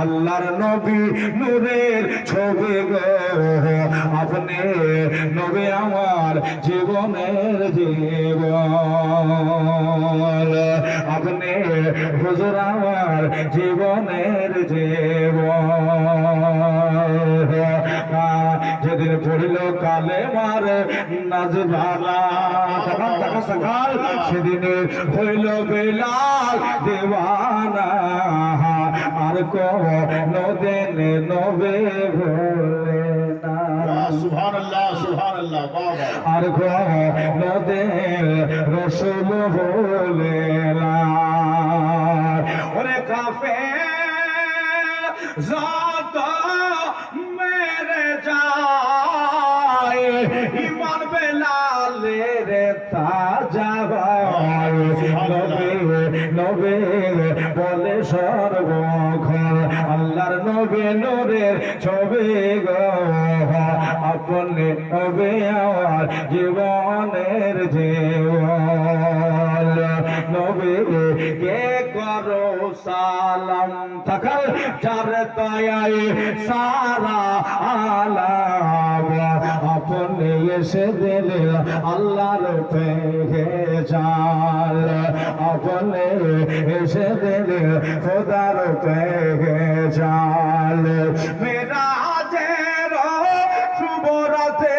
আল্লাহর নবী নূরের ছবি গো আপনি নবী আমার জীবনের জীবন আপনি হুজুর আমার জীবনের জীবন যেদিন পড়িল কালে মারে নাজভালা সকাল সেদিন হইল বেলাল দেওয়ানা আর কোনদিন নবে ভোলে না সুবহানাল্লাহ সুবহানাল্লাহ বাবা আর কোনদিন রসুল ভোলে না ওরে কাফের যত মেরে যায় ইমান বেলালের তাজা নবে বলে সর্বক্ষণ আল্লাহর নবে নূরের ছবি গো আপনি নবে আমার জীবনের জীবন নবে কে করো সালাম থাকাল যার দয়ায় সারা আলাম আপনি এসে দিলে আল্লাহর পেহচান আপনি এসে দিলে খোদার পেহচান মেরাজের শুভ রাতে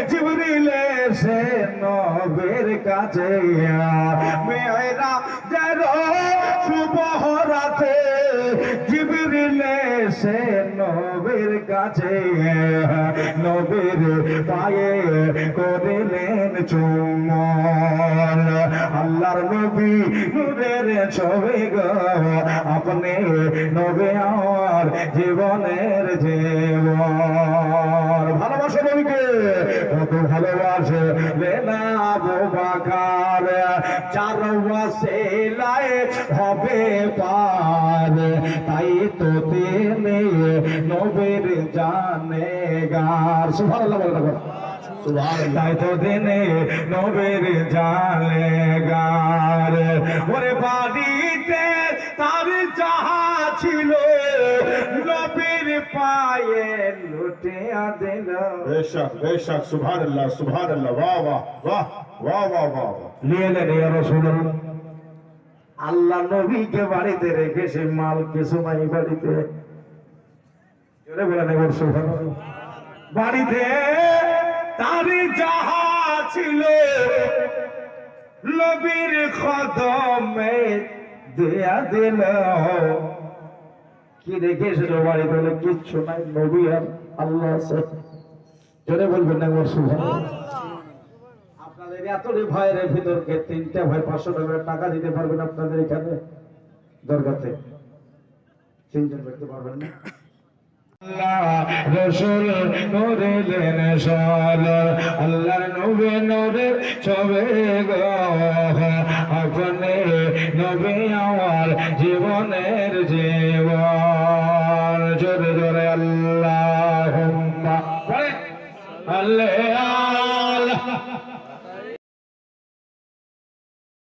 জিবরিল এসে নবীর কাছে মেরাজের শুভ রাতে জিবরিল এসে নবীর কাছে নবীর পায়ে করিলেন চুম্বন আল্লাহর নবী নূরের ছবি গো আপনি নবী আমার জীবনের জীবন ভালোবাসা নবীকে কত ভালোবাসে লেনা আবু বকর চার ওয়াসিলায় হবে পার তাই তো তিনি নবীর জানেগার সুবহানাল্লাহ বলো তাই তো দিনে নবীর জানেগার ওরে বাড়িতে তার যাহা ছিল নবীর পায়ে লুটিয়া দিল বেশক বেশক সুবহানাল্লাহ সুবহানাল্লাহ বাহ বাহ বাহ বাহ বাহ বাহ নিয়ে নেন ইয়া রাসূলুল্লাহ আল্লাহ নবীকে বাড়িতে রেখে সে মাল কিছু নাই বাড়িতে জোরে বলেন এবার সুবহানাল্লাহ বাড়িতে তার যাহা ছিল নবীর কদমে দেয়া দিল কি রেখেছিল বাড়িতে বলে কিচ্ছু নাই নবী আর আল্লাহ আছে জোরে বলবেন না এবার সুবহানাল্লাহ আপনাদের এতটি ভয়ের ভিতরকে 3টা ভয় 500 টাকা দিতে পারবেন আপনাদের এখানে দরগাতে 3জন করতে পারবেন না আল্লাহ রাসূল নূরেলেন সাল আল্লাহর নবী নূরের ছবি গো আপনি নবী আমার জীবনের